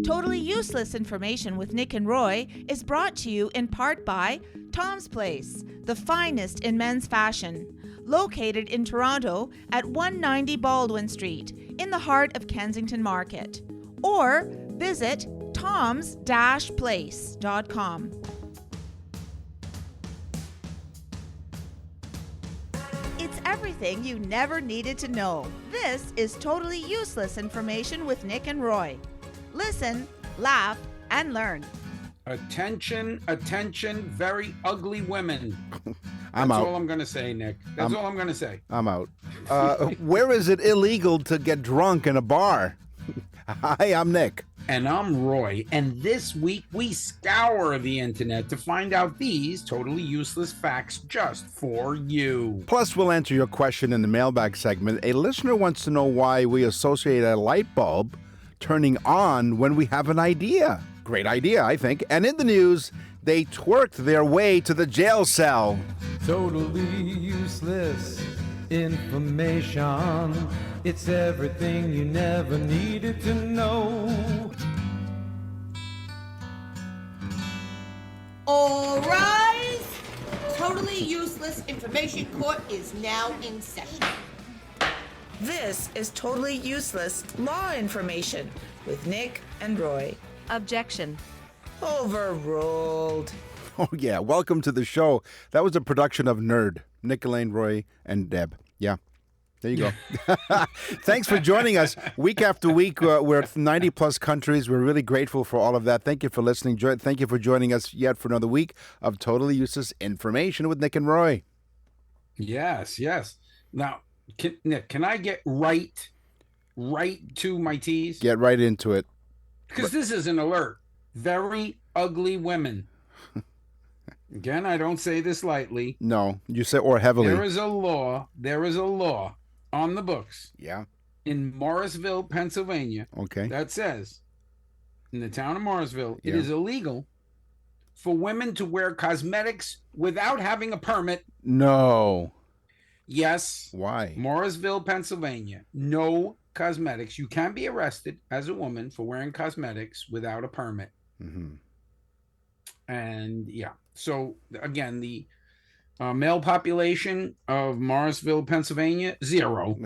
Totally Useless Information with Nick and Roy is brought to you in part by Tom's Place, the finest in men's fashion, located in Toronto at 190 Baldwin Street, in the heart of Kensington Market. Or visit toms-place.com. It's everything you never needed to know. This is Totally Useless Information with Nick and Roy. Listen, laugh, and learn. Attention, attention, very ugly women. I'm That's out. all I'm going to say, Nick. That's all I'm going to say. I'm out. Where is it illegal to get drunk in a bar? Hi, I'm Nick. And I'm Roy. And this week we scour the internet to find out these totally useless facts just for you. Plus, we'll answer your question in the mailbag segment. A listener wants to know why we associate a light bulb turning on when we have an idea. Great idea, I think. And in the news, they twerked their way to the jail cell. Totally useless information. It's everything you never needed to know. All rise. Totally Useless Information Court is now in session. This is Totally Useless Law Information with Nick and Roy. Objection. Overruled. Oh, yeah. Welcome to the show. That was a production of Nerd. Nick, Elaine, Roy, and Deb. Yeah. There you go. Thanks for joining us week after week. We're at 90-plus countries. We're really grateful for all of that. Thank you for listening. Thank you for joining us yet for another week of Totally Useless Information with Nick and Roy. Yes, yes. Now, Nick, can I get right to my T's? Get right into it. Because this is an alert. Very ugly women. Again, I don't say this lightly. No, you say or heavily. There is a law on the books. Yeah. In Morrisville, Pennsylvania. Okay. That says, in the town of Morrisville, Yeah. it is illegal for women to wear cosmetics without having a permit. No. Yes. Why? Morrisville, Pennsylvania. No cosmetics. You can be arrested as a woman for wearing cosmetics without a permit. Mm-hmm. And yeah. So again, the male population of Morrisville, Pennsylvania, 0.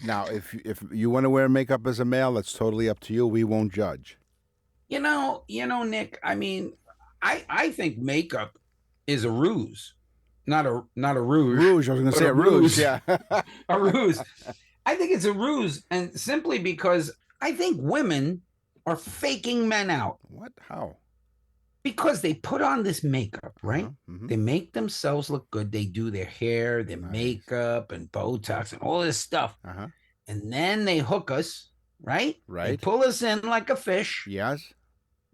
Now, if you want to wear makeup as a male, that's totally up to you. We won't judge. You know, Nick, I mean, I think makeup is a ruse. Not a rouge. Rouge, I was going to say a rouge. Yeah. A ruse. I think it's a ruse, and simply because I think women are faking men out. What? How? Because they put on this makeup, right? Mm-hmm. They make themselves look good. They do their hair, their makeup, and Botox, and all this stuff. Uh-huh. And then they hook us, right? Right. They pull us in like a fish. Yes.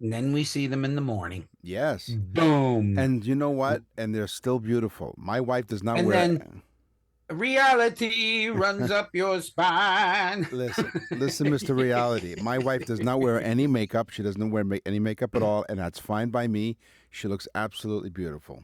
And then we see them in the morning. Yes. Boom. And you know what? And they're still beautiful. My wife does not And wear. then reality runs up your spine. Listen, Mr. Reality. My wife does not wear any makeup. She doesn't wear any makeup at all, and that's fine by me. She looks absolutely beautiful.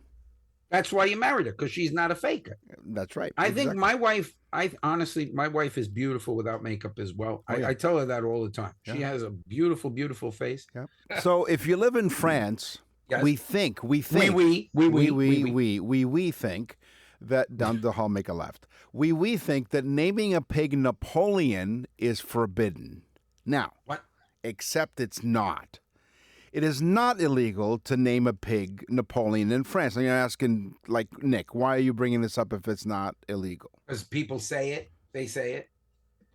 That's why you married her, because she's not a faker. That's right. I think my wife, honestly, my wife is beautiful without makeup as well. Oh, yeah. I tell her that all the time. Yeah. She has a beautiful, beautiful face. Yeah. So if you live in France, Yes. we think We think that down the hall, make a left. We think that naming a pig Napoleon is forbidden. Now, What? Except it's not. It is not illegal to name a pig Napoleon in France. And you're asking, like, Nick, why are you bringing this up if it's not illegal? Because people say it. They say it.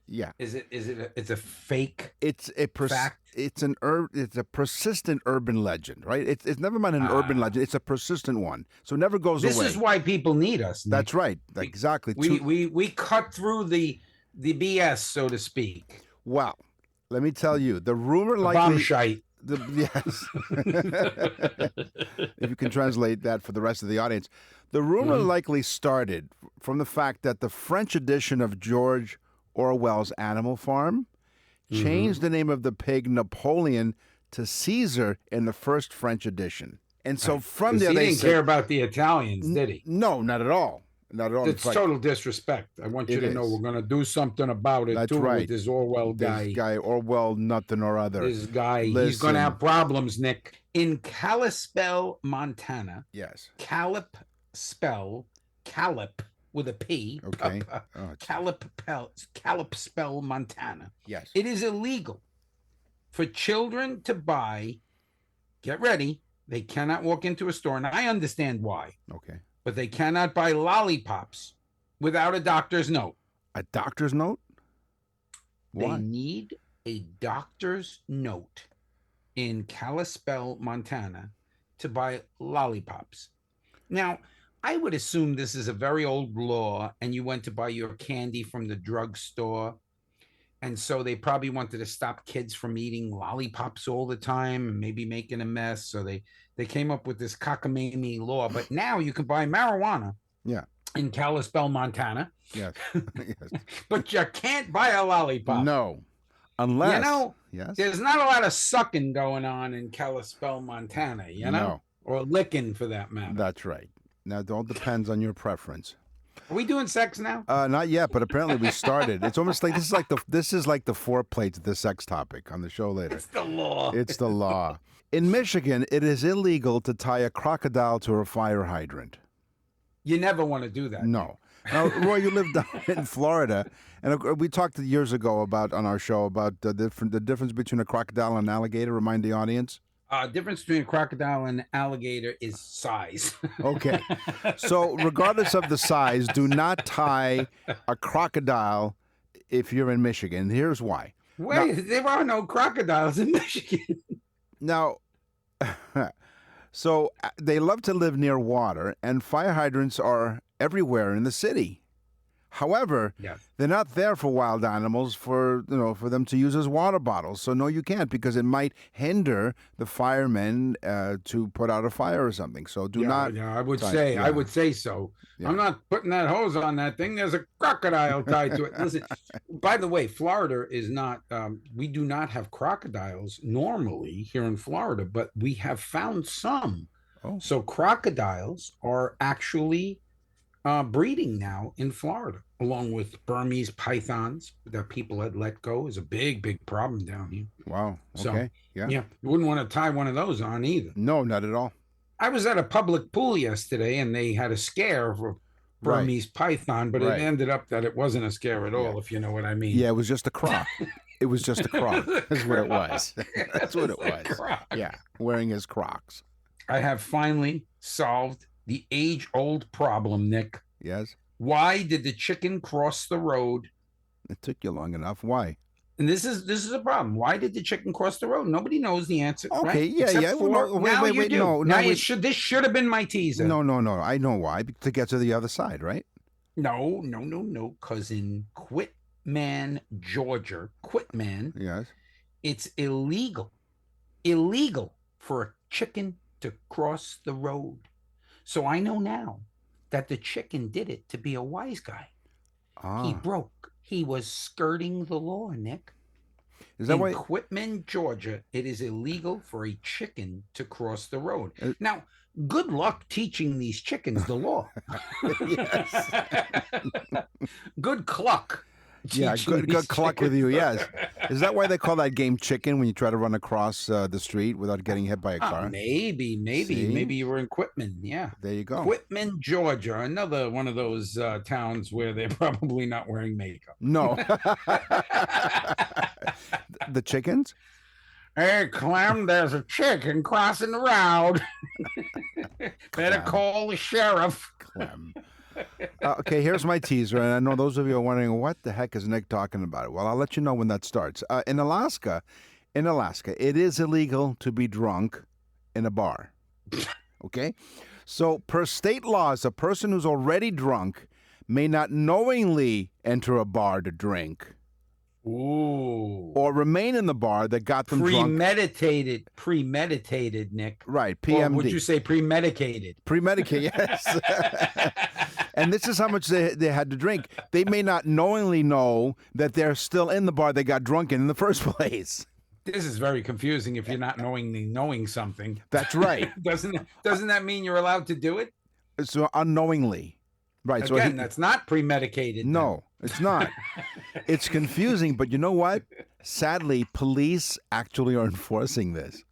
Yeah. It's a fake It's a fact? It's a persistent urban legend, right? It's never been an urban legend. It's a persistent one, so it never goes This away. is why people need us. Nick. That's right. Exactly. We cut through the BS, so to speak. Well, let me tell you, the rumor The likely. bombshite. Yes. If you can translate that for the rest of the audience, the rumor likely started from the fact that the French edition of George Orwell's Animal Farm changed the name of the pig Napoleon to Caesar in the first French edition. And so from there, He they didn't said, care about the Italians, did he? no, not at all. Not at all. It's total disrespect. I want you It to know is. we're going to do something about it, That's too, right. with this Orwell guy. This guy, Orwell, nothing or other. This guy, he's going to have problems, Nick. In Kalispell, Montana. Yes. Calip with a P. Okay. Kalispell, Montana. Yes. It is illegal for children to buy, get ready, they cannot walk into a store, and I understand why. Okay. But they cannot buy lollipops without a doctor's note. A doctor's note? Why? They need a doctor's note in Kalispell, Montana, to buy lollipops. Now, I would assume this is a very old law, and you went to buy your candy from the drugstore, and so they probably wanted to stop kids from eating lollipops all the time and maybe making a mess. So they came up with this cockamamie law. But now you can buy marijuana in Kalispell, Montana. Yes. Yes. But you can't buy a lollipop. No. Unless, you know, yes, there's not a lot of sucking going on in Kalispell, Montana, you know? No. Or licking for that matter. That's right. Now, it all depends on your preference. Are we doing sex now? Not yet, but apparently we started. It's almost like this is like the foreplay to the sex topic on the show later. It's the law. It's the law. In Michigan, it is illegal to tie a crocodile to a fire hydrant. You never want to do that. No. Now, Roy, you live down in Florida, and we talked years ago on our show about the difference between a crocodile and an alligator. Remind the audience. Difference between a crocodile and an alligator is size. Okay. So regardless of the size, do not tie a crocodile if you're in Michigan. Here's why. Wait, there are no crocodiles in Michigan. Now, so they love to live near water, and fire hydrants are everywhere in the city. However, they're not there for wild animals for them to use as water bottles. So no, you can't, because it might hinder the firemen to put out a fire or something. So do not. Yeah, I would say so. Yeah. I'm not putting that hose on that thing. There's a crocodile tied to it. Listen, by the way, Florida is not. We do not have crocodiles normally here in Florida, but we have found some. Oh. So crocodiles are actually breeding now in Florida, along with Burmese pythons that people had let go. Is a big problem down here. Wow. Okay. So, yeah. You wouldn't want to tie one of those on either. No, not at all. I was at a public pool yesterday, and they had a scare for Burmese python, but it ended up that it wasn't a scare at all, if you know what I mean. Yeah, it was just a croc. It was just a croc. That's what it was. That's what it was. Croc. Yeah, wearing his Crocs. I have finally solved the age-old problem, Nick. Yes. Why did the chicken cross the road? It took you long enough. Why? And this is a problem. Why did the chicken cross the road? Nobody knows the answer. Okay, right? yeah, Except yeah. for, No, wait, no. This should have been my teaser. No. I know why. To get to the other side, right? No. Because in Quitman, Georgia, Yes. It's illegal for a chicken to cross the road. So I know now that the chicken did it to be a wise guy. He broke. He was skirting the law, Nick. Is that why? In Quitman, Georgia, it is illegal for a chicken to cross the road. Now, good luck teaching these chickens the law. Good cluck. Yeah, good cluck with you. Yes. Is that why they call that game chicken when you try to run across the street without getting hit by a car? Maybe you were in Quitman. Yeah, there you go. Quitman, Georgia, another one of those towns where they're probably not wearing makeup. No. The chickens? Hey, Clem, there's a chicken crossing the road. Better call the sheriff. Clem. Okay, here's my teaser, and I know those of you are wondering, what the heck is Nick talking about? Well, I'll let you know when that starts. In Alaska, it is illegal to be drunk in a bar. Okay? So, per state laws, a person who's already drunk may not knowingly enter a bar to drink. Ooh. Or remain in the bar that got them drunk. Premeditated, Nick. Right, PMD. Or would you say premedicated? Premedicated, yes. And this is how much they had to drink. They may not knowingly know that they're still in the bar they got drunk in the first place. This is very confusing if you're not knowing something. That's right. Doesn't that mean you're allowed to do it? So unknowingly. Right. So Again, that's not premeditated. then. no, it's not. It's confusing, but you know what? Sadly, police actually are enforcing this.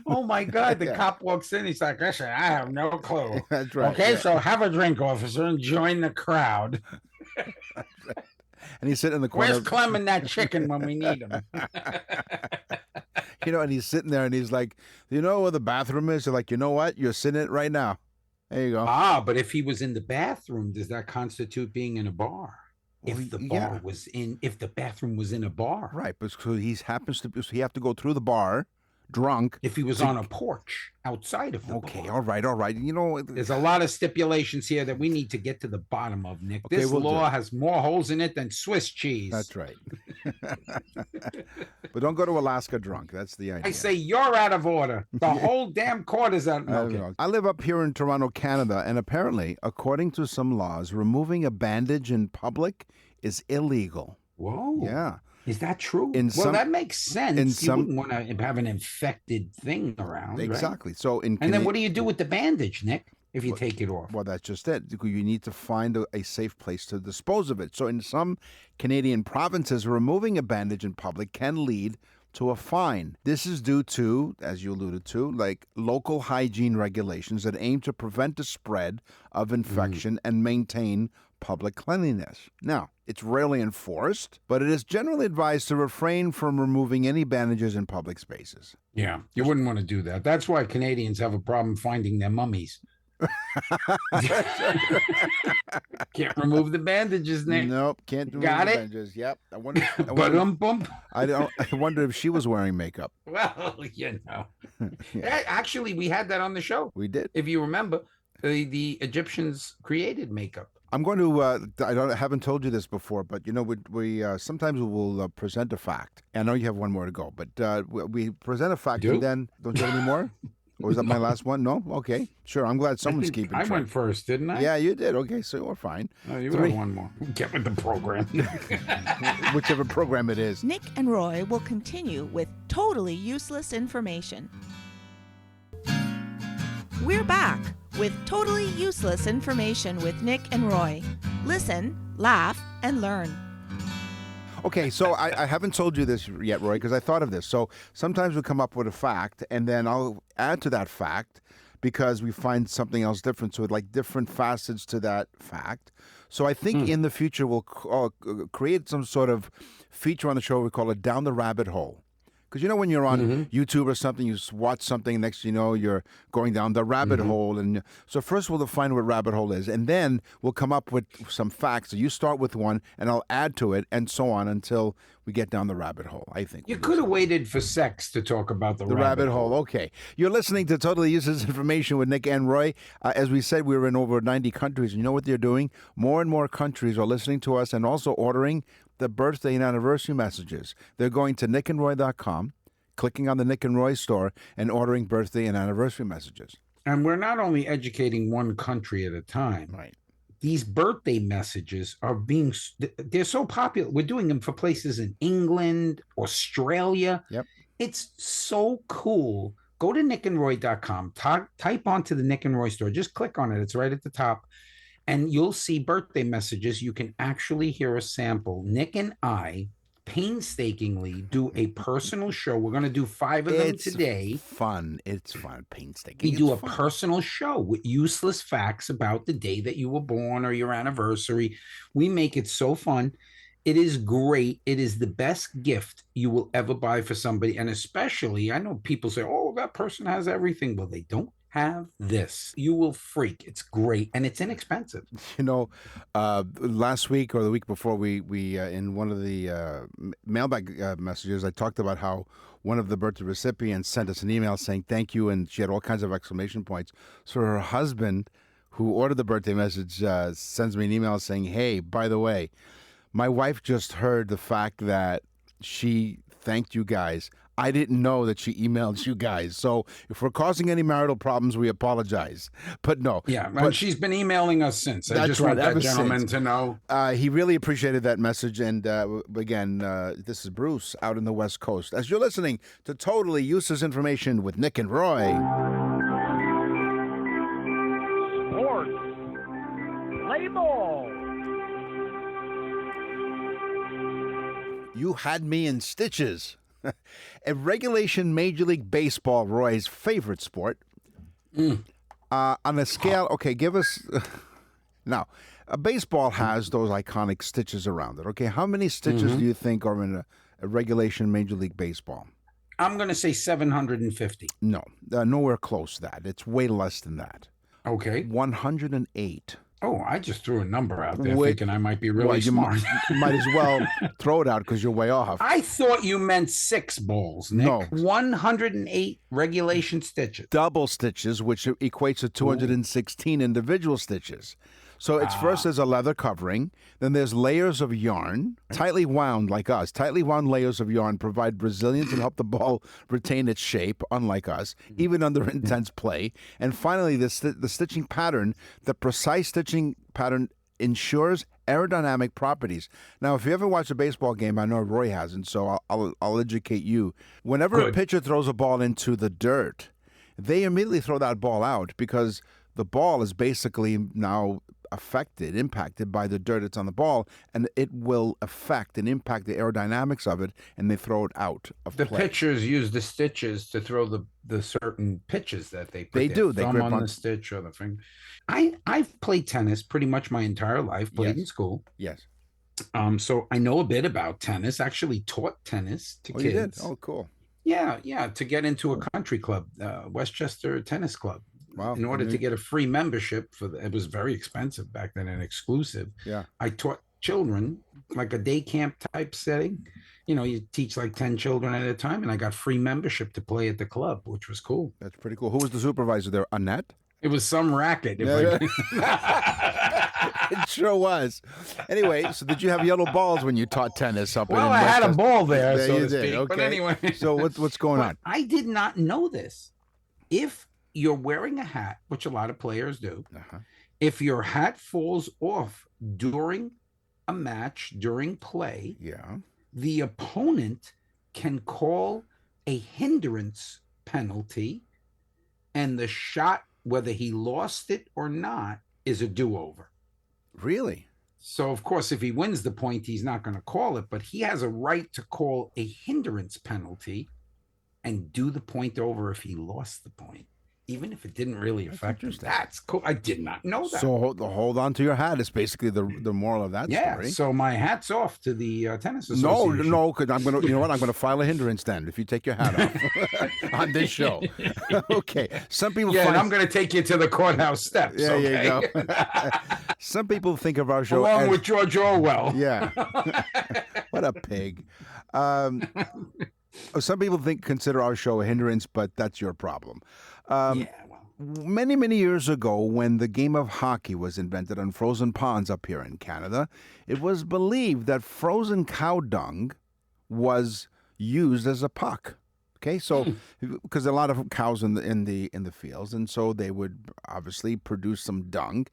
Oh my God! The Yeah. cop walks in. He's like, "Listen, I have no clue." That's right. Okay, yeah. so have a drink, officer, and join the crowd. And he's sitting in the corner. Where's Clem and that chicken when we need him? And he's sitting there and he's like, you know where the bathroom is? You're like, you know what? You're sitting in it right now. There you go. But if he was in the bathroom, does that constitute being in a bar? Well, If the yeah. bar was if the bathroom was in a bar, Right. But so so he have to go through the bar drunk. if he was on a porch outside of the Okay. bar. All right. You know, There's a lot of stipulations here that we need to get to the bottom of, Nick. Okay, This we'll do law it. has more holes in it than Swiss cheese. that's right. But don't go to Alaska drunk. That's the idea. I say you're out of order. The whole damn court is out. I don't Okay. know. I live up here in Toronto, Canada, and apparently, according to some laws, removing a bandage in public is illegal. Whoa. Yeah. Is that true? In Well, some- that makes sense. in You some- wouldn't want to have an infected thing around. right? Exactly. So in And then what do you do with the bandage, Nick, if you take it off? Well, that's just it. You need to find a safe place to dispose of it. So in some Canadian provinces, removing a bandage in public can lead to a fine. This is due to, as you alluded to, like local hygiene regulations that aim to prevent the spread of infection and maintain public cleanliness. Now, it's rarely enforced, but it is generally advised to refrain from removing any bandages in public spaces. Yeah, you wouldn't want to do that. That's why Canadians have a problem finding their mummies. Can't remove the bandages, Nick. Nope, can't do Got any it? bandages. Yep. I wonder. Bump. I wonder if she was wearing makeup. Well, Yeah. Actually, we had that on the show. We did. If you remember, the Egyptians created makeup. I'm going to. I haven't told you this before, but you know, we sometimes we'll present a fact. I know you have one more to go, but we present a fact Do? and then don't you have any more? Or was that my last one? No. Okay, sure. I'm glad someone's keeping I track. went first, didn't I? Yeah, you did. Okay, so we're fine. Oh, you Three. have one more. Get with the program. Whichever program it is. Nick and Roy will continue with totally useless information. We're back with totally useless information with Nick and Roy. Listen, laugh, and learn. Okay, so I haven't told you this yet, Roy, because I thought of this. So sometimes we come up with a fact, and then I'll add to that fact because we find something else different. So like different facets to that fact. So I think in the future we'll create some sort of feature on the show we call it Down the Rabbit Hole. Because you know when you're on YouTube or something, you watch something, next you know you're going down the rabbit hole. And so first we'll define what rabbit hole is, and then we'll come up with some facts. So you start with one, and I'll add to it, and so on until we get down the rabbit hole, I think. You could have waited for sex to talk about the Rabbit hole. Okay. You're listening to Totally Useless Information with Nick and Roy. As we said, we're in over 90 countries. And you know what they're doing? More and more countries are listening to us and also ordering the birthday and anniversary messages. They're going to nickandroy.com, clicking on the Nick and Roy store, and ordering birthday and anniversary messages. And we're not only educating one country at a time. Right. These birthday messages are they're so popular. We're doing them for places in England, Australia. Yep. It's so cool. Go to nickandroy.com, type onto the Nick and Roy store. Just click on it. It's right at the top. And you'll see birthday messages. You can actually hear a sample. Nick and I painstakingly do a personal show. We're going to do 5 of them today. Fun. It's fun. Painstaking. We do a personal show with useless facts about the day that you were born or your anniversary. We make it so fun. It is great. It is the best gift you will ever buy for somebody. And especially, I know people say, oh, that person has everything. Well, they don't have this. You will freak. It's great. And it's inexpensive. You know, last week or the week before, we in one of the mailbag messages, I talked about how one of the birthday recipients sent us an email saying thank you, and she had all kinds of exclamation points. So her husband, who ordered the birthday message, sends me an email saying, hey, by the way, my wife just heard the fact that she thanked you guys. I didn't know that she emailed you guys. So if we're causing any marital problems, we apologize. But no. Yeah, but she's been emailing us since. I That's just right, want that ever gentleman since. to know. He really appreciated that message. And again, this is Bruce out in the West Coast. As you're listening to Totally Useless Information with Nick and Roy. Sports. Ladies play ball. You had me in stitches. A regulation Major League Baseball, Roy's favorite sport. On a scale, okay, give us. Now, a baseball has those iconic stitches around it. Okay, how many stitches do you think are in a regulation Major League Baseball? I'm going to say 750. No, nowhere close to that. It's way less than that. Okay. 108. Oh, I just threw a number out there Wait, thinking I might be really well, smart. Might as well throw it out because you're way off. I thought you meant 6 balls, Nick. No. 108 regulation stitches. Double stitches, which equates to 216 individual stitches. So it's first there's a leather covering, then there's layers of yarn, tightly wound like us. Tightly wound layers of yarn provide resilience and help the ball retain its shape, unlike us, even under intense play. And finally, the stitching pattern, the precise stitching pattern ensures aerodynamic properties. Now, if you ever watch a baseball game, I know Roy hasn't, so I'll educate you. Whenever a pitcher throws a ball into the dirt, they immediately throw that ball out because the ball is basically now impacted by the dirt that's on the ball, and it will affect and impact the aerodynamics of it, and they throw it out of the play. Pitchers use the stitches to throw the certain pitches that they put They do. They thumb grip on the stitch or the finger. I've played tennis pretty much my entire life, played in school. Yes. So I know a bit about tennis. Actually taught tennis to kids. You did? Oh, cool. Yeah, to get into a country club, Westchester Tennis Club. Wow. In order to get a free membership it was very expensive back then and exclusive. Yeah. I taught children like a day camp type setting. You teach like 10 children at a time, and I got free membership to play at the club, which was cool. That's pretty cool. Who was the supervisor there? Annette? It was some racket. It sure was. Anyway, so did you have yellow balls when you taught tennis up in I had a ball there, so you to did. speak. Okay. But anyway. So what's going on? I did not know this. If you're wearing a hat, which a lot of players do, if your hat falls off during a match, during play, the opponent can call a hindrance penalty, and the shot, whether he lost it or not, is a do-over. Really? So, of course, if he wins the point, he's not going to call it, but he has a right to call a hindrance penalty and do the point over if he lost the point, even if it didn't really affect him. That's cool. I did not know that. So hold on to your hat is basically the moral of that story. So my hat's off to the tennis association. No, because I'm gonna. You know what? I'm gonna file a hindrance then if you take your hat off on this show. Okay. Some people. Yeah, and I'm gonna take you to the courthouse steps. Yeah, okay? you go. Some people think of our show along with George Orwell. Yeah. What a pig. Some people consider our show a hindrance, but that's your problem. Many, many years ago, when the game of hockey was invented on frozen ponds up here in Canada, it was believed that frozen cow dung was used as a puck. Okay, so because a lot of cows in the fields, and so they would obviously produce some dung,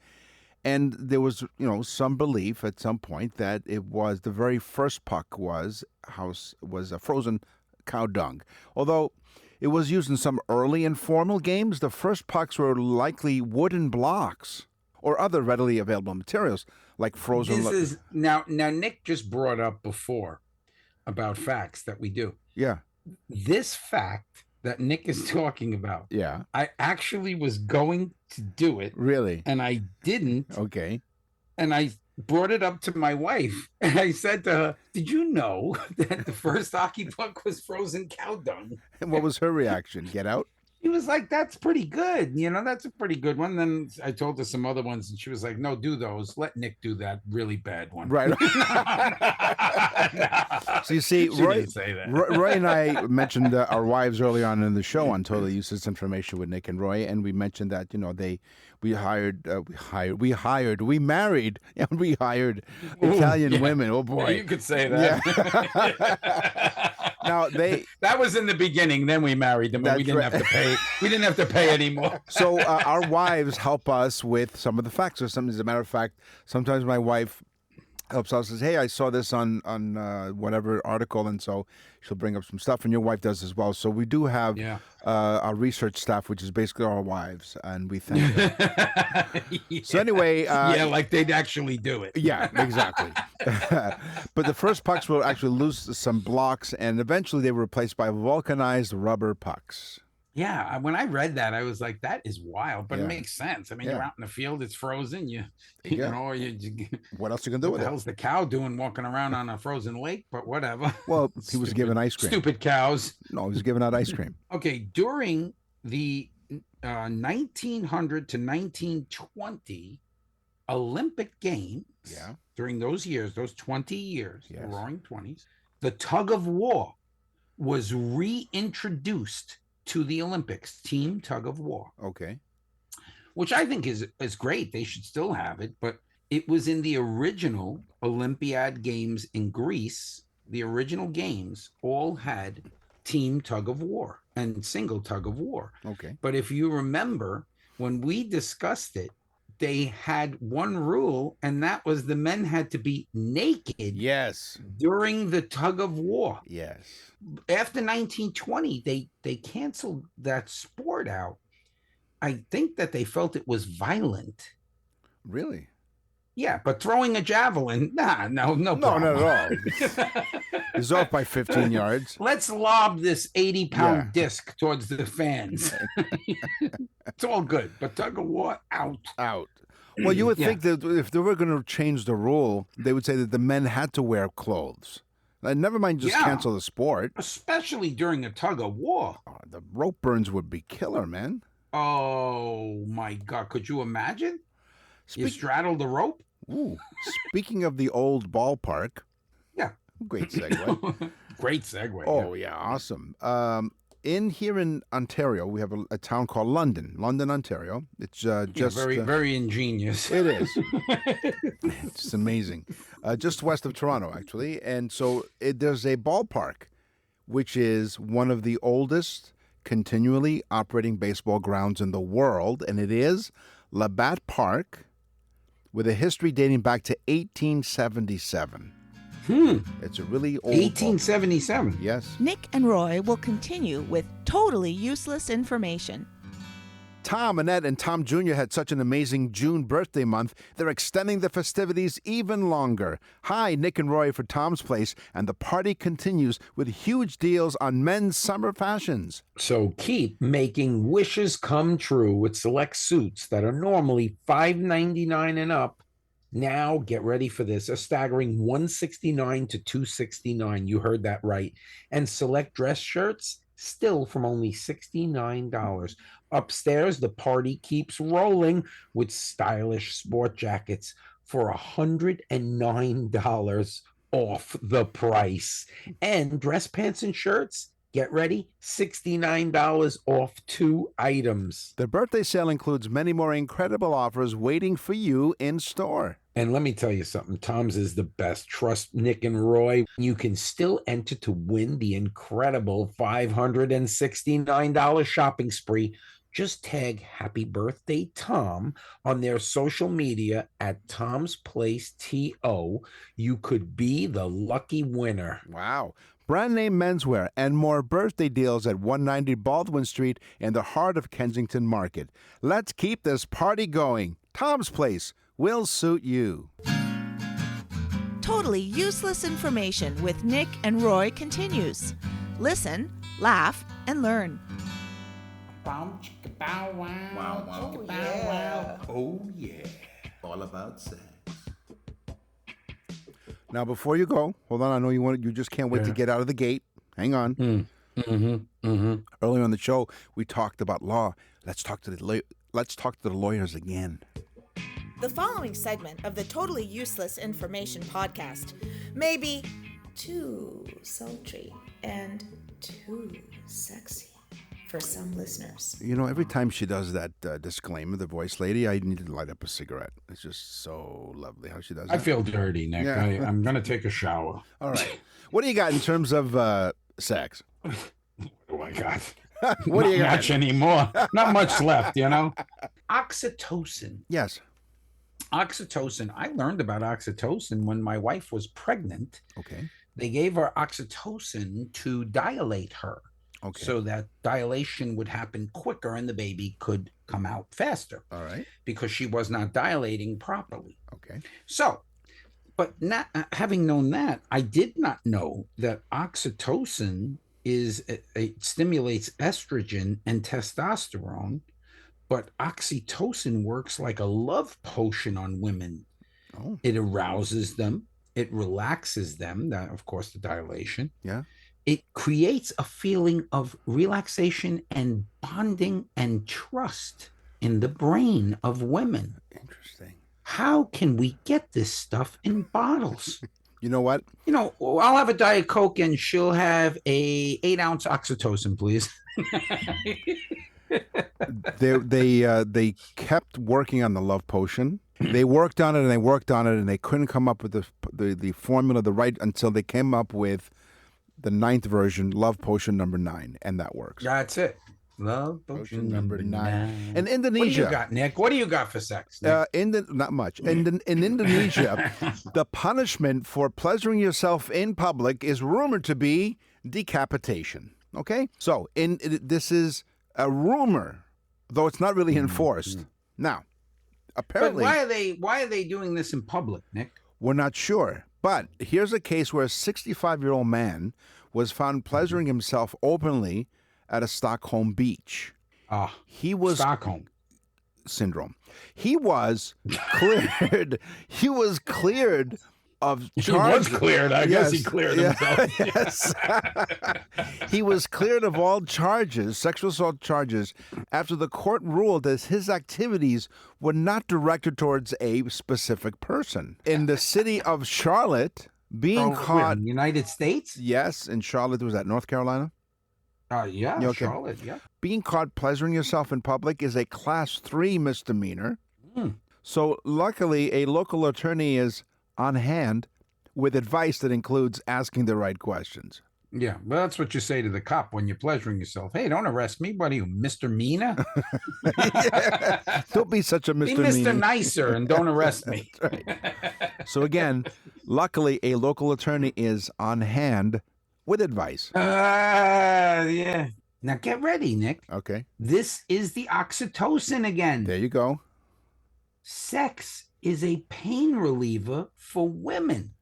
and there was some belief at some point that it was the very first puck was a frozen cow dung, although. It was used in some early informal games. The first pucks were likely wooden blocks or other readily available materials like frozen. Now Nick just brought up before about facts that we do. Yeah. This fact that Nick is talking about. Yeah. I actually was going to do it. Really? And I didn't. Okay. And I brought it up to my wife, and I said to her, "Did you know that the first hockey puck was frozen cow dung?" And what was her reaction? Get out? She was like, "That's pretty good. That's a pretty good one." Then I told her some other ones, and she was like, "No, do those. Let Nick do that really bad one." Right. So you see, Roy and I mentioned our wives early on in the show on Totally Useless Information with Nick and Roy, and we mentioned that we married Italian women. Oh boy, you could say that. Yeah. Now that was in the beginning. Then we married them, and we didn't have to pay. We didn't have to pay anymore. So our wives help us with some of the facts. Or something. As a matter of fact, sometimes my wife helps out. Says, "Hey, I saw this on whatever article," and so she'll bring up some stuff. And your wife does as well. So we do have Yeah. our research staff, which is basically our wives, and we thank them. So anyway, yeah, like they'd actually do it. yeah, exactly. But the first pucks will actually lose some blocks, and eventually they were replaced by vulcanized rubber pucks. Yeah, when I read that, I was like, "That is wild," but Yeah. it makes sense. I mean, Yeah. you're out in the field; it's frozen. You Yeah. know, What else you can do what with the it? hell's the cow doing walking around on a frozen lake? But whatever. Well, he was given ice cream. Stupid cows. No, he was giving out ice cream. Okay, during the 1900 to 1920 Olympic Games, Yeah. during those years, those 20 years, the Yes. Roaring 20s, the tug of war was reintroduced to the Olympics, team tug of war, Okay. which I think is great. They should still have it, but it was in the original Olympiad Games in Greece. The original games all had team tug of war and single tug of war. Okay. But if you remember, when we discussed it, they had one rule, and that was the men had to be naked Yes. during the tug of war. Yes. After 1920, they canceled that sport out. I think that they felt it was violent. Really? Yeah, but throwing a javelin, no No, problem. not at all. He's off by 15 yards. Let's lob this 80-pound Yeah. disc towards the fans. It's all good, but tug of war out. Out. Well, you would Yeah. think that if they were going to change the rule, they would say that the men had to wear clothes. Never mind just Yeah. cancel the sport. Especially during a tug of war. Oh, the rope burns would be killer, man. Oh my God! Could you imagine? You straddle the rope. Ooh, speaking of the old ballpark. Yeah. Great segue. Great segue. Oh, yeah, awesome. Here in Ontario, we have a town called London, Ontario. It's just very ingenious. It is. It's amazing. Just west of Toronto, actually. And so there's a ballpark, which is one of the oldest continually operating baseball grounds in the world. And it is Labatt Park, with a history dating back to 1877. It's a really old 1877. ballpark. Yes. Nick and Roy will continue with totally useless information. Tom, Annette, and Tom Jr. had such an amazing June birthday month, they're extending the festivities even longer. Hi, Nick and Roy for Tom's Place, and the party continues with huge deals on men's summer fashions. So keep making wishes come true with select suits that are normally $5.99 and up. Now get ready for this, a staggering $169 to $269. You heard that right. And select dress shirts still from only $69. Upstairs, the party keeps rolling with stylish sport jackets for $109 off the price. And dress pants and shirts, get ready, $69 off 2 items. The birthday sale includes many more incredible offers waiting for you in store. And let me tell you something, Tom's is the best. Trust Nick and Roy. You can still enter to win the incredible $569 shopping spree. Just tag Happy Birthday Tom on their social media at Tom's Place TO. You could be the lucky winner. Wow. Brand name menswear and more birthday deals at 190 Baldwin Street in the heart of Kensington Market. Let's keep this party going. Tom's Place will suit you. Totally useless information with Nick and Roy continues. Listen, laugh, and learn. Oh, yeah. All about sex. Now, before you go, hold on. I know you just can't wait to get out of the gate. Hang on. Earlier on the show, we talked about law. Let's talk to the lawyers again. The following segment of the Totally Useless Information podcast may be too sultry and too sexy for some listeners. You know, every time she does that disclaimer, the voice lady, I need to light up a cigarette. It's just so lovely how she does that. I feel dirty, Nick. Yeah. I'm going to take a shower. All right. What do you got in terms of sex? Oh, my God. What do you Not got? much anymore. Not much left, you know? Oxytocin. Yes. Oxytocin. I learned about oxytocin when my wife was pregnant. Okay. They gave her oxytocin to dilate her. Okay. So that dilation would happen quicker and the baby could come out faster. All right. Because she was not dilating properly. Okay. So, but not having known that, I did not know that oxytocin it stimulates estrogen and testosterone, but oxytocin works like a love potion on women. Oh. It arouses them, it relaxes them, that of course the dilation. Yeah. It creates a feeling of relaxation and bonding and trust in the brain of women. Interesting. How can we get this stuff in bottles? You know what? I'll have a Diet Coke and she'll have a 8-ounce oxytocin, please. They kept working on the love potion. They worked on it and they worked on it and they couldn't come up with the formula until they came up with the 9th version, Love Potion number 9, and that works. That's it. Love Potion number 9. In Indonesia. What do you got, Nick? What do you got for sex, Nick? Not much. In Indonesia, the punishment for pleasuring yourself in public is rumored to be decapitation. Okay? So, this is a rumor, though it's not really enforced. Now, apparently... But why are they doing this in public, Nick? We're not sure. But here's a case where a 65-year-old man was found pleasuring himself openly at a Stockholm beach. Stockholm syndrome. He was cleared. He was cleared of charges. He was cleared. I guess he cleared himself. Yes. He was cleared of all charges, sexual assault charges, after the court ruled that his activities were not directed towards a specific person. In the city of Charlotte, being caught... in the United States? Yes, in Charlotte. Was that North Carolina? Yeah, Okay. Charlotte, yeah. Being caught pleasuring yourself in public is a Class 3 misdemeanor. So luckily, a local attorney is on hand with advice that includes asking the right questions. Yeah, well, that's what you say to the cop when you're pleasuring yourself. Hey, don't arrest me. What are you, Mr. Mina? Yeah. Don't be such a Mr. Be Mr. Mina. Nicer and don't arrest me. Right. So again, luckily, a local attorney is on hand with advice. Yeah. Now get ready, Nick. Okay. This is the oxytocin again. There you go. Sex is a pain reliever for women.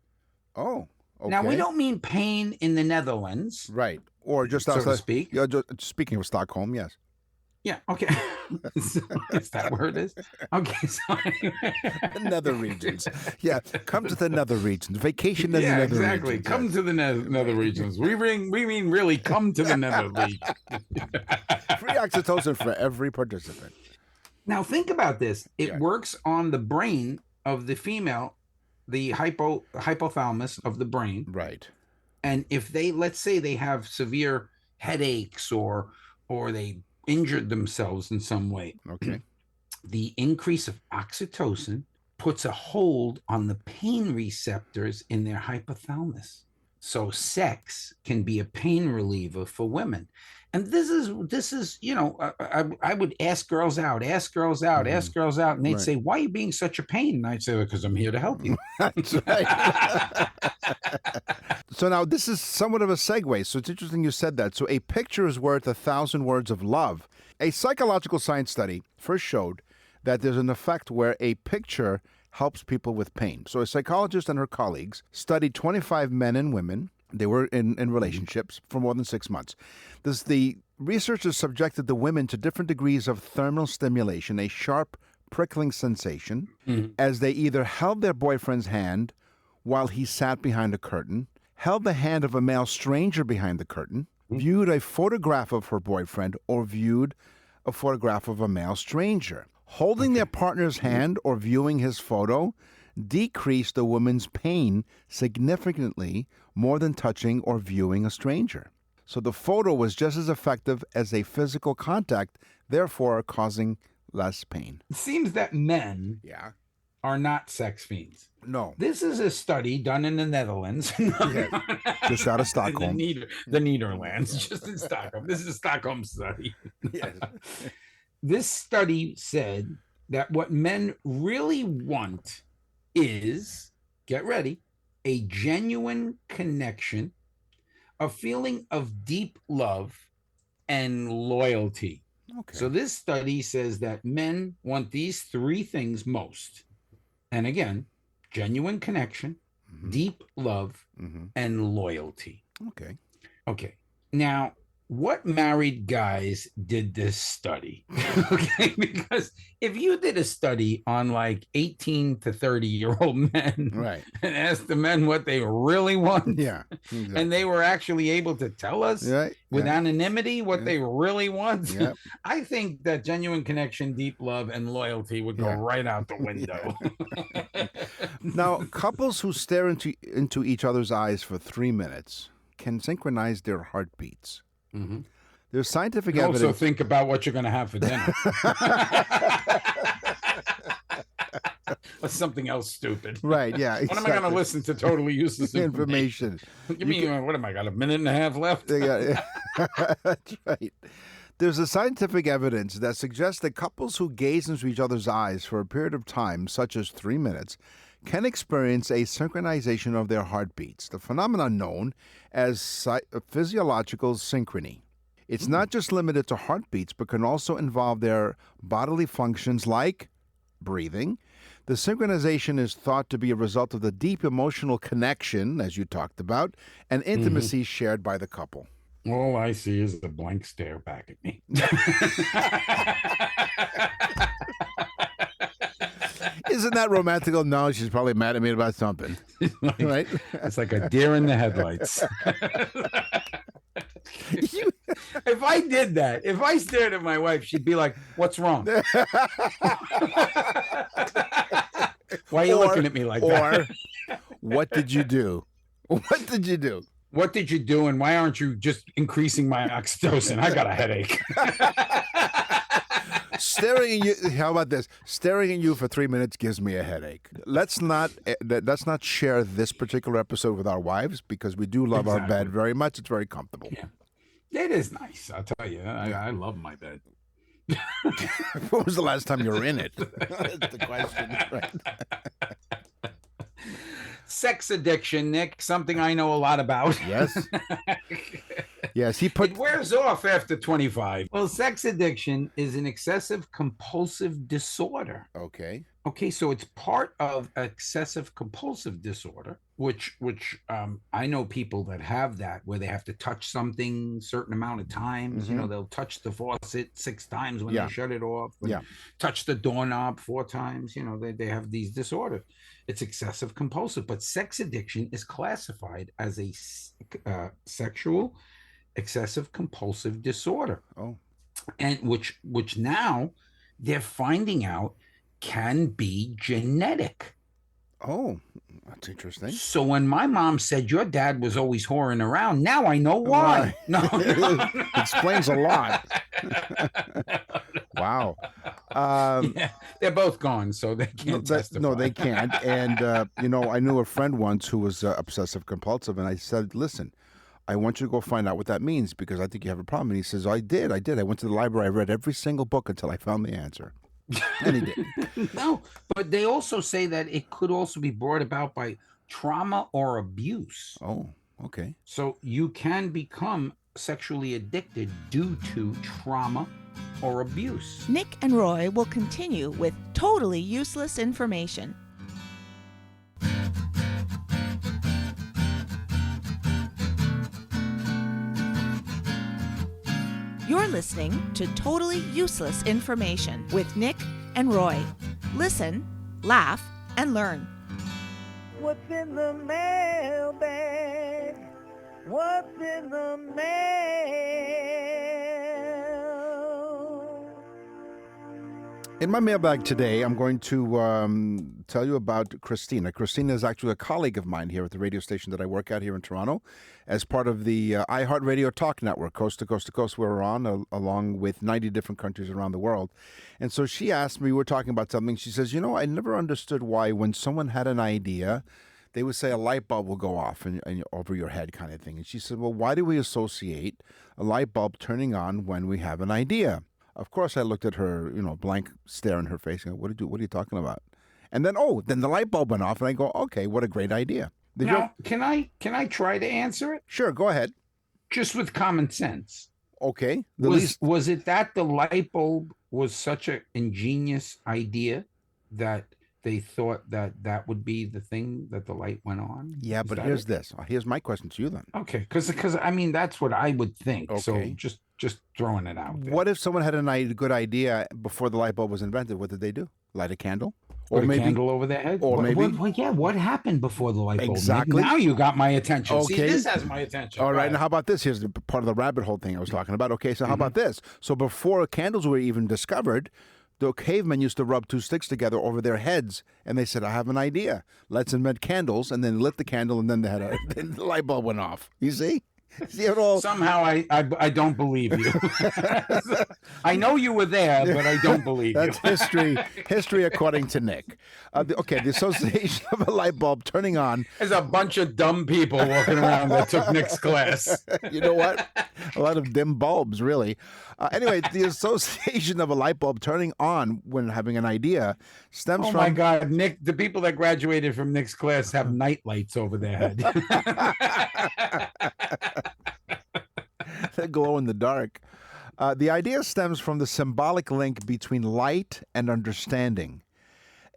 Oh, okay. Now, we don't mean pain in the Netherlands. Right. Or just So to outside. speak. Yeah, speaking of Stockholm, yes. Yeah, okay. Is that where it is? Okay, so anyway. The nether regions. Yeah, come to the nether regions. Vacation in the nether exactly. regions. Come to the nether regions. We mean really come to the nether region. Free oxytocin for every participant. Now think about this. It Yeah. works on the brain of the female, the hypothalamus of the brain. Right. And if let's say they have severe headaches or they injured themselves in some way, Okay. the increase of oxytocin puts a hold on the pain receptors in their hypothalamus. So sex can be a pain reliever for women. And this is, I would ask girls out, and they'd Right. say, why are you being such a pain? And I'd say, because I'm here to help you. That's right. So now this is somewhat of a segue. So it's interesting you said that. So a picture is worth 1,000 words of love. A psychological science study first showed that there's an effect where a picture helps people with pain. So a psychologist and her colleagues studied 25 men and women. They were in relationships for more than 6 months. The researchers subjected the women to different degrees of thermal stimulation, a sharp, prickling sensation, as they either held their boyfriend's hand while he sat behind a curtain, held the hand of a male stranger behind the curtain, viewed a photograph of her boyfriend, or viewed a photograph of a male stranger. Holding their partner's hand or viewing his photo decreased the woman's pain significantly more than touching or viewing a stranger. So the photo was just as effective as a physical contact, therefore causing less pain. It seems that men Yeah. are not sex fiends. No. This is a study done in the Netherlands. Just out of Stockholm. The Netherlands, just in Stockholm. This is a Stockholm study. Yes. This study said that what men really want is, get ready, a genuine connection, a feeling of deep love, and loyalty. Okay. So this study says that men want these three things most. And again, genuine connection, deep love, and loyalty. Okay. Okay. Now, what married guys did this study? Okay, because if you did a study on like 18 to 30-year-old men, Right, and asked the men what they really want, yeah, exactly. and they were actually able to tell us Right, with yeah. anonymity what Yeah. they really want, Yep. I think that genuine connection, deep love, and loyalty would go Yeah. right out the window. Now, couples who stare into each other's eyes for 3 minutes can synchronize their heartbeats. Mhm. There's scientific You also evidence. think about what you're going to have for dinner. Or something else stupid. Right, yeah. When am I going to exactly. listen to totally useless information? Information. Give me, what am I got, a minute and a half left? That's right. There's a scientific evidence that suggests that couples who gaze into each other's eyes for a period of time, such as 3 minutes, can experience a synchronization of their heartbeats, the phenomenon known as physiological synchrony. It's not just limited to heartbeats, but can also involve their bodily functions like breathing. The synchronization is thought to be a result of the deep emotional connection, as you talked about, and intimacy shared by the couple. All I see is a blank stare back at me. Isn't that romantical? No, she's probably mad at me about something. Right? It's like a deer in the headlights. You- If I did that, if I stared at my wife, she'd be like, "What's wrong? Why are you looking at me like that? Or, what did you do? What did you do? What did you do, and why aren't you just increasing my oxytocin? I got a headache." Staring at you. How about this? Staring at you for 3 minutes gives me a headache. Let's not share this particular episode with our wives because we do love our bed Exactly. very much. It's very comfortable. Yeah. It is nice, I'll tell you. I love my bed. When was the last time you were in it? That's the question. Right. Sex addiction, Nick, something I know a lot about. Yes. Yes. He put. It wears off after 25. Well, sex addiction is an excessive compulsive disorder. Okay. Okay, so it's part of excessive compulsive disorder, which I know people that have that, where they have to touch something certain amount of times. You know, they'll touch the faucet 6 times when Yeah. they shut it off. And Yeah. touch the doorknob 4 times. You know, they have these disorders. It's excessive compulsive, but sex addiction is classified as a sexual excessive compulsive disorder, Oh. and which now they're finding out can be genetic. Oh, that's interesting. So when my mom said your dad was always whoring around, now I know why. Why? No. Explains a lot. Wow. Yeah, they're both gone, so they can't testify. No, they can't. And, I knew a friend once who was obsessive compulsive, and I said, listen, I want you to go find out what that means because I think you have a problem. And he says, I did. I went to the library. I read every single book until I found the answer. And he did. No, but they also say that it could also be brought about by trauma or abuse. Oh, okay. So you can become sexually addicted due to trauma or abuse. Nick and Roy will continue with totally useless information. You're listening to Totally Useless Information with Nick and Roy. Listen, laugh, and learn. What's in the mailbag? What's in the mail? In my mailbag today, I'm going to tell you about Christina. Christina is actually a colleague of mine here at the radio station that I work at here in Toronto as part of the iHeartRadio Talk Network, coast to coast, where we're on, along with 90 different countries around the world. And so she asked me, we're talking about something, she says, I never understood why when someone had an idea, they would say a light bulb will go off and over your head kind of thing. And she said, well, why do we associate a light bulb turning on when we have an idea? Of course, I looked at her, blank stare in her face. And go, what are you talking about? And then, then the light bulb went off, and I go, okay, what a great idea. Now, can I try to answer it? Sure, go ahead. Just with common sense. Okay. Was it that the light bulb was such an ingenious idea that they thought that would be the thing that the light went on? Yeah, but here's this. Here's my question to you then. Okay, because I mean that's what I would think. Okay. So just throwing it out there. What if someone had a good idea before the light bulb was invented? What did they do? Light a candle? Or maybe a candle over their head? Or maybe... what happened before the light bulb? Exactly. Now you got my attention. Okay. See, this has my attention. All right, now how about this? Here's the part of the rabbit hole thing I was talking about. Okay, so how about this? So before candles were even discovered, the cavemen used to rub two sticks together over their heads, and they said, I have an idea. Let's invent candles, and then lit the candle, and then then the light bulb went off. You see? See it all? Somehow I don't believe you. I know you were there, but I don't believe That's you. history according to Nick. The association of a light bulb turning on. There's a bunch of dumb people walking around that took Nick's class. You know what? A lot of dim bulbs, really. Anyway, the association of a light bulb turning on when having an idea stems from... Oh, my God, Nick, the people that graduated from Nick's class have night lights over their head. They glow in the dark. The idea stems from the symbolic link between light and understanding.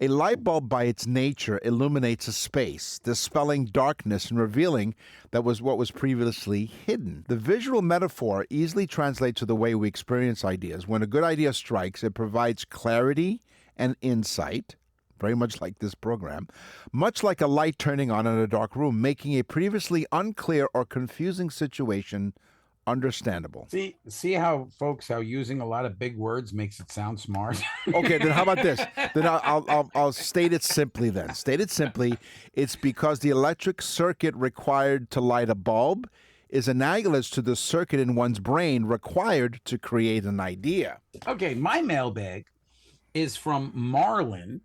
A light bulb by its nature illuminates a space, dispelling darkness and revealing what was previously hidden. The visual metaphor easily translates to the way we experience ideas. When a good idea strikes, it provides clarity and insight, very much like this program, much like a light turning on in a dark room, making a previously unclear or confusing situation understandable. See how using a lot of big words makes it sound smart? Okay, then how about this? Then I'll state it simply then. State it simply. It's because the electric circuit required to light a bulb is analogous to the circuit in one's brain required to create an idea. Okay, my mailbag is from Marlin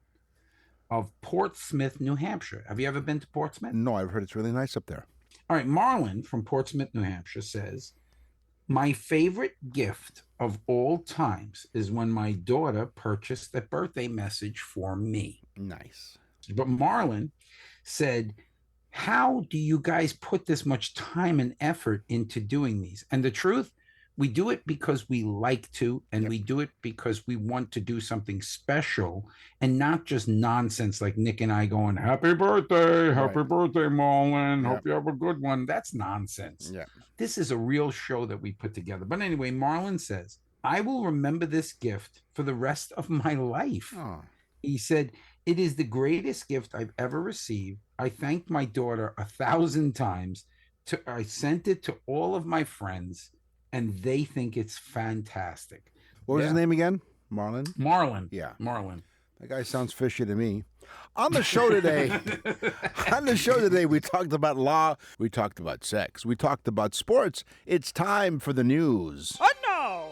of Portsmouth, New Hampshire. Have you ever been to Portsmouth? No, I've heard it's really nice up there. All right, Marlin from Portsmouth, New Hampshire says, my favorite gift of all times is when my daughter purchased a birthday message for me. Nice. But Marlin said, how do you guys put this much time and effort into doing these? And the truth, we do it because we like to, and we do it because we want to do something special and not just nonsense like Nick and I going, happy birthday, Marlon. Hope you have a good one. That's nonsense. Yeah. This is a real show that we put together. But anyway, Marlon says, I will remember this gift for the rest of my life. Oh. He said, it is the greatest gift I've ever received. I thanked my daughter 1,000 times. I sent it to all of my friends, and they think it's fantastic. What was his name again? Marlon? Marlon. Yeah. Marlon. That guy sounds fishy to me. On the show today, we talked about law, we talked about sex, we talked about sports. It's time for the news. And now,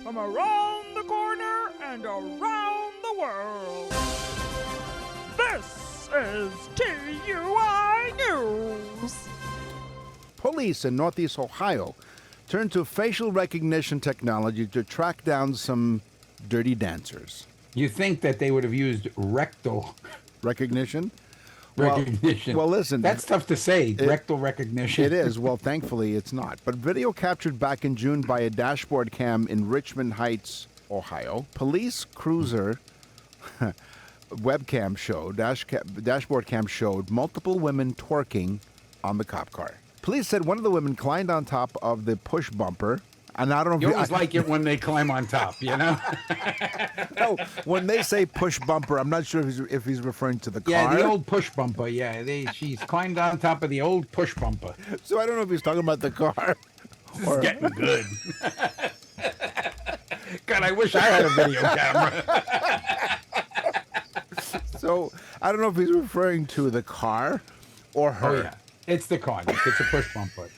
from around the corner and around the world, this is TUI News. Police in Northeast Ohio turned to facial recognition technology to track down some dirty dancers. You think that they would have used rectal recognition? Recognition. Well, listen. That's tough to say, rectal recognition. It is. Well, thankfully, it's not. But video captured back in June by a dashboard cam in Richmond Heights, Ohio. Police cruiser webcam showed, dashboard cam showed multiple women twerking on the cop car. Police said one of the women climbed on top of the push bumper. And I don't know if you always like it when they climb on top, you know? No, when they say push bumper, I'm not sure if he's referring to the car. Yeah, the old push bumper. Yeah, she's climbed on top of the old push bumper. So I don't know if he's talking about the car. This is getting good. God, I wish I had a video camera. So I don't know if he's referring to the car or her. Oh, yeah. It's the car. It's a push bumper.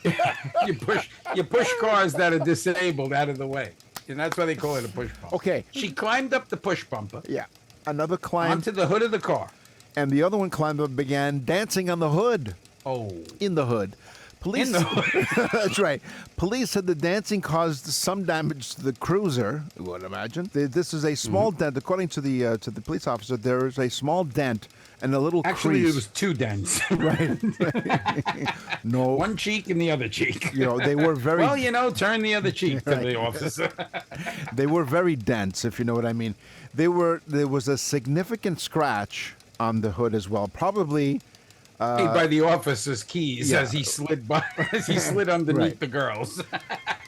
You push cars that are disabled out of the way. And that's why they call it a push bumper. Okay. She climbed up the push bumper. Yeah. Another climbed. Onto the hood of the car. And the other one climbed up and began dancing on the hood. Oh. In the hood. Police. In the hood. That's right. Police said the dancing caused some damage to the cruiser. You would imagine. This is a small dent, according to the police officer. There is a small dent and a little Actually, crease. it was two dents. Right. No. One cheek and the other cheek. You know, they were very. Well, turn the other cheek to the officer. They were very dense, if you know what I mean. There was a significant scratch on the hood as well. Probably. By the officer's keys yeah. as he slid underneath Right. the girls.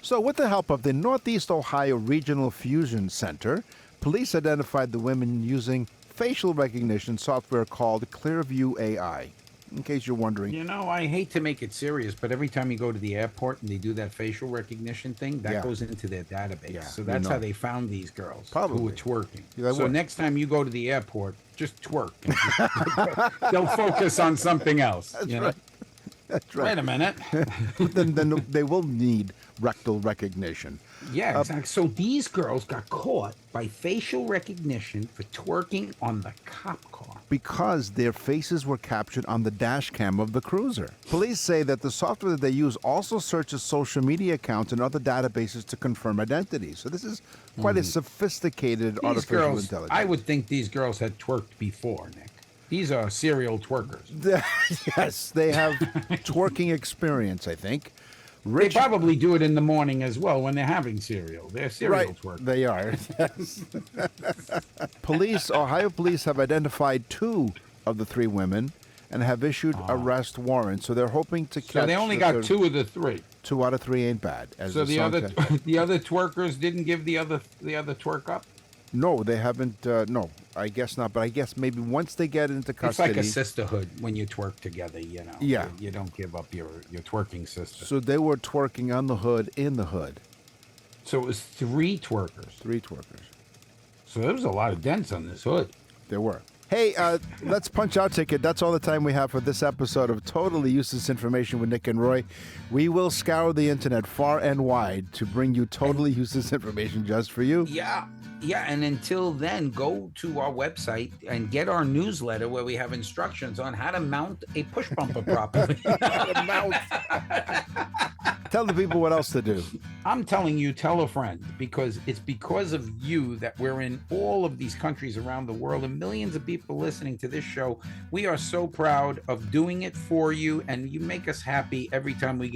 So, with the help of the Northeast Ohio Regional Fusion Center, police identified the women using facial recognition software called Clearview AI. In case you're wondering. You know, I hate to make it serious, but every time you go to the airport and they do that facial recognition thing, that Yeah. goes into their database. Yeah, So you that's know. how they found these girls Probably. who were twerking. Yeah, they so were. next time you go to the airport, just twerk. They'll focus on something else. you know? That's right. Wait a minute. then they will need rectal recognition. Yeah, exactly. So these girls got caught by facial recognition for twerking on the cop car. Because their faces were captured on the dash cam of the cruiser. Police say that the software that they use also searches social media accounts and other databases to confirm identity. So this is quite a sophisticated These artificial girls, intelligence. I would think these girls had twerked before, Nick. These are serial twerkers. Yes, they have twerking experience, I think. They probably do it in the morning as well when they're having cereal. They're cereal twerkers. They are. Yes. Ohio police have identified 2 of the 3 women and have issued arrest warrants. So they're hoping to catch. So they only got 2 of the 3. 2 out of 3 ain't bad. As So the song other said. the other twerkers didn't give the other twerk up. No, they haven't. No, I guess not. But I guess maybe once they get into It's custody. like a sisterhood when you twerk together. You know. Yeah. You don't give up your twerking sister. So they were twerking on the hood, in the hood. So it was 3 twerkers. 3 twerkers. So there was a lot of dents on this hood. There were. Hey, let's punch our ticket. That's all the time we have for this episode of Totally Useless Information with Nick and Roy. We will scour the internet far and wide to bring you totally useless information just for you. Yeah, and until then, go to our website and get our newsletter where we have instructions on how to mount a push bumper properly. Tell the people what else to do. I'm telling you, tell a friend, because it's because of you that we're in all of these countries around the world and millions of people listening to this show. We are so proud of doing it for you, and you make us happy every time we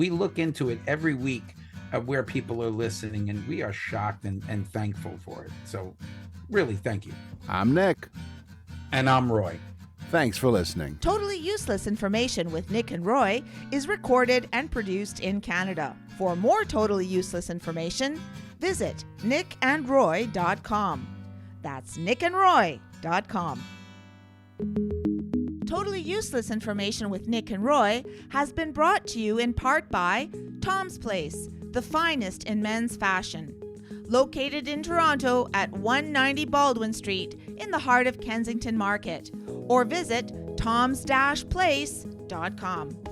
look into it every week of where people are listening, and we are shocked and thankful for it. So really, thank you. I'm Nick. And I'm Roy. Thanks for listening. Totally Useless Information with Nick and Roy is recorded and produced in Canada. For more totally useless information, visit nickandroy.com. That's nickandroy.com. Totally Useless Information with Nick and Roy has been brought to you in part by Tom's Place, the finest in men's fashion. Located in Toronto at 190 Baldwin Street in the heart of Kensington Market. Or visit toms-place.com.